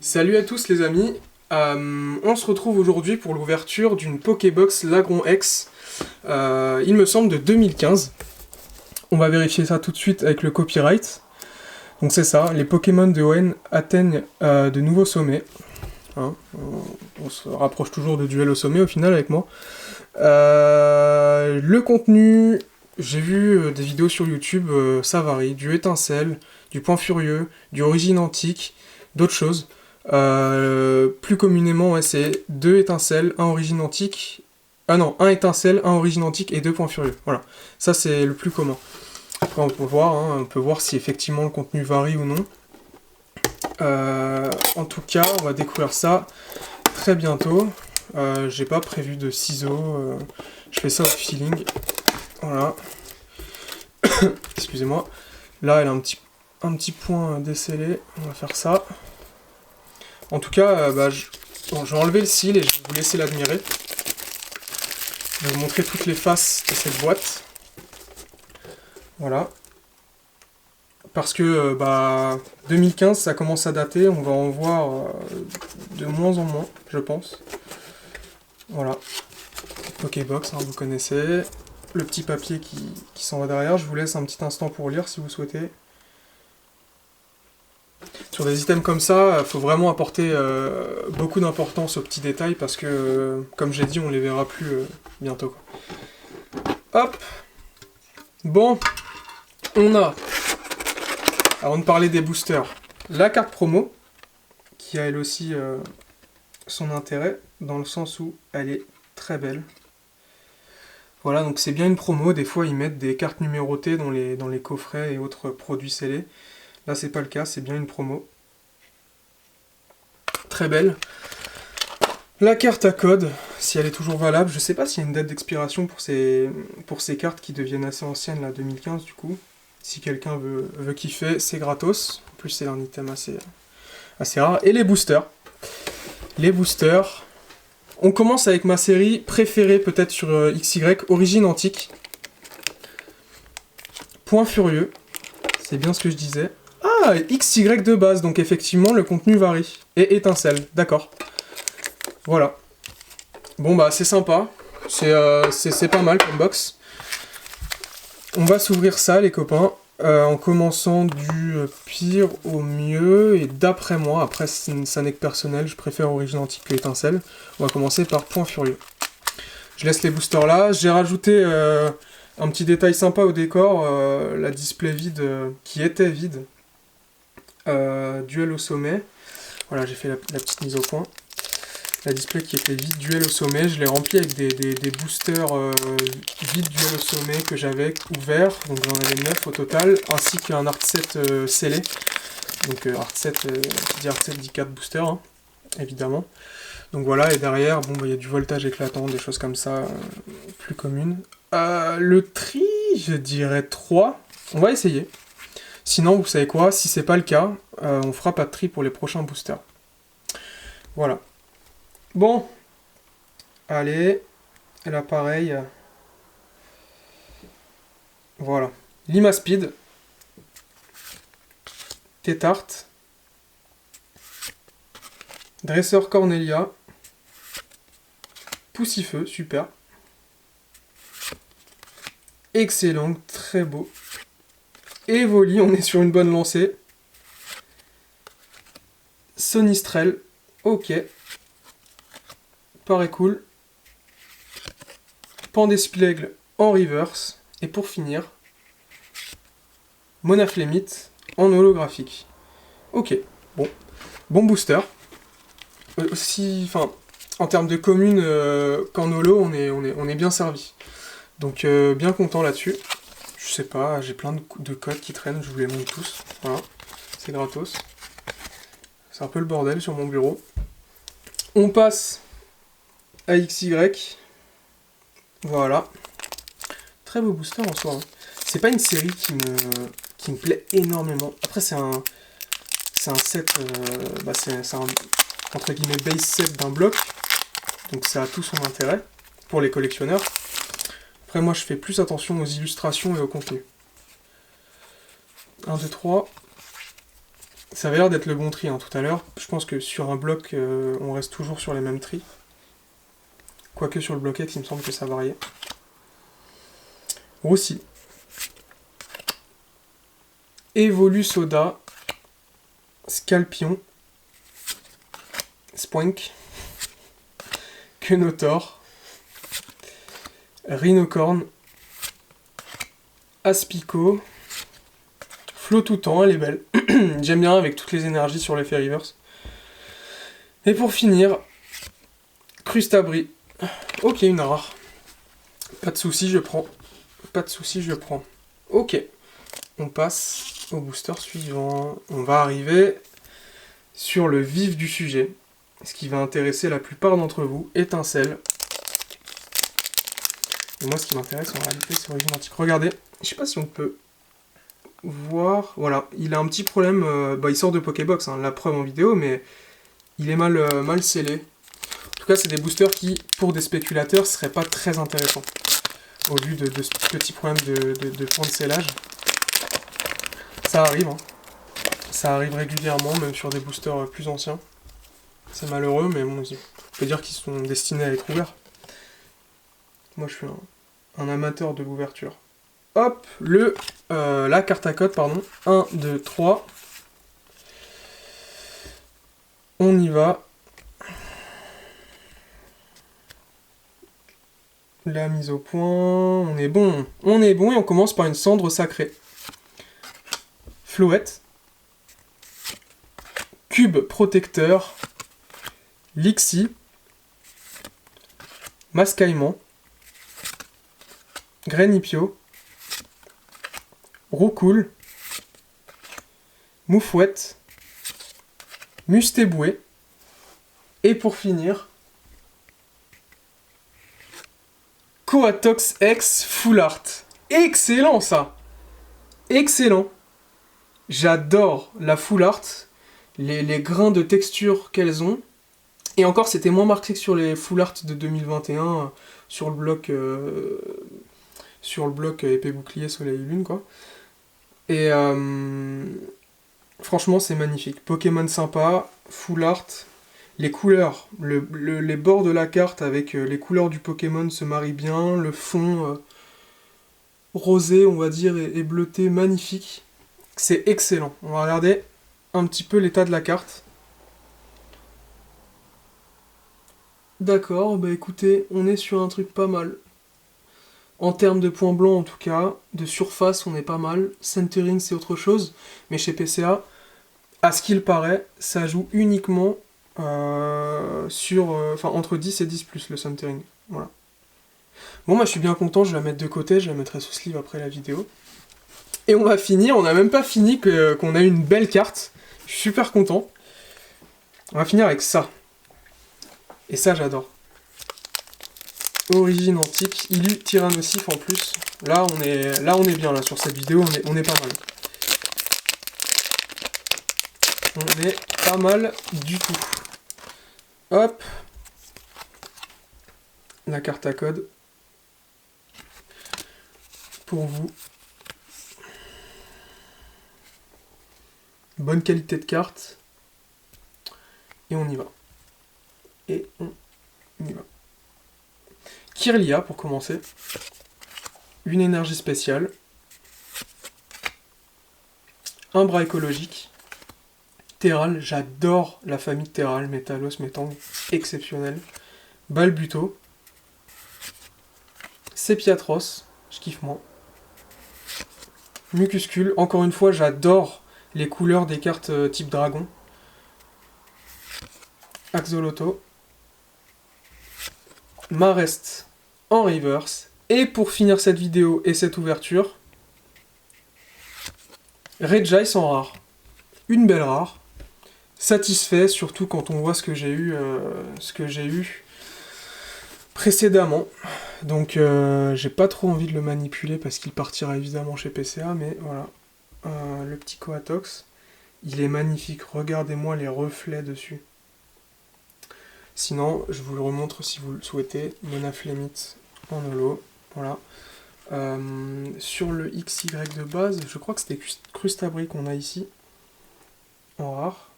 Salut à tous les amis, on se retrouve aujourd'hui pour l'ouverture d'une Pokébox Lagron X, il me semble de 2015. On va vérifier ça tout de suite avec le copyright. Donc c'est ça, les Pokémon de ON atteignent de nouveaux sommets. Hein, on se rapproche toujours de duel au sommet au final avec moi. Le contenu, j'ai vu des vidéos sur YouTube, ça varie, du étincelle, du point furieux, du origine antique, d'autres choses. Plus communément, ouais, c'est 2 étincelles, 1 origine antique. Ah non, 1 étincelle, 1 origine antique et 2 points furieux. Voilà, ça c'est le plus commun. Après on peut voir, hein, on peut voir si effectivement le contenu varie ou non. En tout cas, on va découvrir ça très bientôt. J'ai pas prévu de ciseaux, je fais ça au feeling. Voilà. Excusez-moi. Là, elle a un petit point décellé. On va faire ça. En tout cas, bon, je vais enlever le cil et je vais vous laisser l'admirer. Je vais vous montrer toutes les faces de cette boîte. Voilà. Parce que 2015, ça commence à dater, on va en voir de moins en moins, je pense. Voilà. Pokébox, hein, vous connaissez. Le petit papier qui s'en va derrière, je vous laisse un petit instant pour lire si vous souhaitez. Sur des items comme ça, il faut vraiment apporter beaucoup d'importance aux petits détails parce que, comme j'ai dit, on les verra plus bientôt. Hop. Bon, on a, avant de parler des boosters, la carte promo, qui a elle aussi son intérêt, dans le sens où elle est très belle. Voilà, donc c'est bien une promo, des fois ils mettent des cartes numérotées dans les coffrets et autres produits scellés. Là c'est pas le cas, c'est bien une promo. Très belle. La carte à code, si elle est toujours valable, je sais pas s'il y a une date d'expiration pour ces cartes qui deviennent assez anciennes, là, 2015 du coup. Si quelqu'un veut kiffer, c'est gratos. En plus c'est un item assez rare. Et les boosters. Les boosters. On commence avec ma série préférée peut-être sur XY, Origine Antique. Point furieux. C'est bien ce que je disais. Ah, XY de base, donc effectivement le contenu varie. Et étincelle, d'accord. Voilà. Bon bah c'est sympa. C'est pas mal comme box. On va s'ouvrir ça les copains. En commençant du pire au mieux. Et d'après moi, après ça n'est que personnel, je préfère Origine Antique que étincelle. On va commencer par Point Furieux. Je laisse les boosters là. J'ai rajouté un petit détail sympa au décor. La display vide qui était vide. Duel au sommet. Voilà, j'ai fait la petite mise au point. La display qui était vide, duel au sommet, je l'ai rempli avec des boosters vide duel au sommet que j'avais ouverts, donc j'en avais 9 au total, ainsi qu'un art set scellé. Donc art set, qui dit art set dit 4 boosters, hein, évidemment. Donc voilà, et derrière, bon, il y a du voltage éclatant, des choses comme ça, plus communes. Le tri, je dirais 3. On va essayer. Sinon, vous savez quoi, si c'est pas le cas, on fera pas de tri pour les prochains boosters. Voilà. Bon, allez, et là pareil, voilà, Limaspeed, Tétart, Dresseur Cornelia, Poussifeu, super, excellent, très beau, Evoli, on est sur une bonne lancée, Sonistrel, ok, paraît cool. Pandespilègle en reverse. Et pour finir, Monaflémite en holographique. Ok, bon. Bon booster. Aussi, enfin, en termes de commune qu'en holo, on est bien servi. Donc bien content là-dessus. Je sais pas, j'ai plein de codes qui traînent, je vous les montre tous. Voilà, c'est gratos. C'est un peu le bordel sur mon bureau. On passe à XY. Voilà. Très beau booster en soi. Hein. C'est pas une série qui me plaît énormément. Après, c'est un set. C'est un entre guillemets base set d'un bloc. Donc ça a tout son intérêt pour les collectionneurs. Après, moi, je fais plus attention aux illustrations et au contenu. 1, 2, 3. Ça avait l'air d'être le bon tri hein, tout à l'heure. Je pense que sur un bloc, on reste toujours sur les mêmes tris. Quoique sur le bloc X, il me semble que ça variait. Roussi. Evolu Soda. Scalpion. Spoink. Quenotor. Rhinocorn. Aspico. Flo tout temps, elle est belle. J'aime bien avec toutes les énergies sur l'effet reverse. Et pour finir, Crustabri. Ok, une rare. Pas de soucis, je prends. Pas de soucis, je prends. Ok. On passe au booster suivant. On va arriver sur le vif du sujet. Ce qui va intéresser la plupart d'entre vous. Étincelle. Et moi, ce qui m'intéresse en réalité, c'est Origine Antique. Regardez, je sais pas si on peut voir. Voilà, il a un petit problème. Il sort de Pokébox, hein, la preuve en vidéo, mais il est mal scellé. En tout cas, c'est des boosters qui, pour des spéculateurs, seraient pas très intéressants. Au vu de ce petit problème de point de scellage. Ça arrive, hein. Ça arrive régulièrement, même sur des boosters plus anciens. C'est malheureux, mais bon, on peut dire qu'ils sont destinés à être ouverts. Moi, je suis un amateur de l'ouverture. Hop, la carte à code, pardon. 1, 2, 3. On y va. La mise au point. On est bon. On est bon et on commence par une cendre sacrée. Flouette. Cube protecteur. Lixie. Mascaillement. Grenipio. Roucoule. Moufouette. Mustéboué. Et pour finir, Coatox X Full Art. Excellent ça. Excellent. J'adore la Full Art. Les grains de texture qu'elles ont. Et encore, c'était moins marqué que sur les Full Art de 2021, sur le bloc épée bouclier soleil lune quoi. Et franchement, c'est magnifique. Pokémon sympa, Full Art. Les couleurs, les bords de la carte avec les couleurs du Pokémon se marient bien. Le fond rosé, on va dire, et bleuté, magnifique. C'est excellent. On va regarder un petit peu l'état de la carte. D'accord, bah écoutez, on est sur un truc pas mal. En termes de points blancs en tout cas, de surface on est pas mal. Centering c'est autre chose, mais chez PCA, à ce qu'il paraît, ça joue uniquement entre 10 et 10 plus le centering. Voilà. Bon bah je suis bien content, je vais la mettre de côté, je la mettrai sous sleeve après la vidéo. Et on va finir, on n'a même pas fini qu'on a eu une belle carte. Je suis super content. On va finir avec ça. Et ça j'adore. Origine antique, Illu Tyrannosif en plus. Là on est bien là sur cette vidéo, on est pas mal. On est pas mal du tout. Hop. La carte à code. Pour vous. Bonne qualité de carte. Et on y va. Et on y va. Kirlia pour commencer. Une énergie spéciale. Un bras écologique. Terral, j'adore la famille Terral, Métalos, Métang, exceptionnel. Balbuto. Sépiatros, je kiffe moi. Mucuscule, encore une fois, j'adore les couleurs des cartes type dragon. Axoloto. Marest en reverse. Et pour finir cette vidéo et cette ouverture, Regice en rare. Une belle rare. Satisfait, surtout quand on voit ce que j'ai eu précédemment. Donc j'ai pas trop envie de le manipuler parce qu'il partira évidemment chez PCA, mais voilà. Le petit Coatox, il est magnifique. Regardez-moi les reflets dessus. Sinon, je vous le remontre si vous le souhaitez. Monaflémite en holo. Voilà. Sur le XY de base, je crois que c'était Crustabri qu'on a ici. en rare.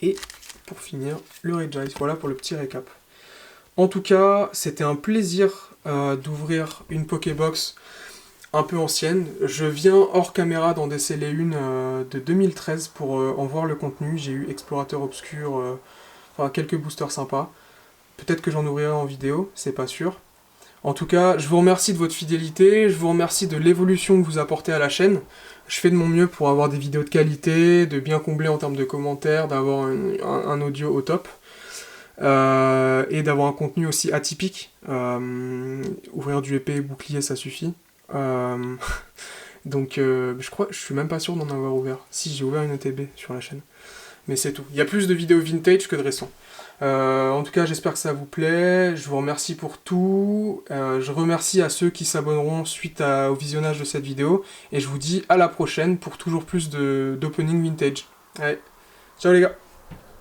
Et pour finir, le Regice. Voilà pour le petit récap. En tout cas, c'était un plaisir d'ouvrir une Pokébox un peu ancienne. Je viens hors caméra d'en déceler une de 2013 pour en voir le contenu. J'ai eu Explorateur Obscur, enfin quelques boosters sympas. Peut-être que j'en ouvrirai en vidéo, c'est pas sûr. En tout cas, je vous remercie de votre fidélité, je vous remercie de l'évolution que vous apportez à la chaîne. Je fais de mon mieux pour avoir des vidéos de qualité, de bien combler en termes de commentaires, d'avoir un audio au top. Et d'avoir un contenu aussi atypique. Ouvrir du épée et bouclier, ça suffit. Donc je suis même pas sûr d'en avoir ouvert. Si, j'ai ouvert une ETB sur la chaîne. Mais c'est tout. Il y a plus de vidéos vintage que de récents. En tout cas, j'espère que ça vous plaît. Je vous remercie pour tout. Je remercie à ceux qui s'abonneront suite au visionnage de cette vidéo. Et je vous dis à la prochaine pour toujours plus d'opening vintage. Allez, ciao les gars!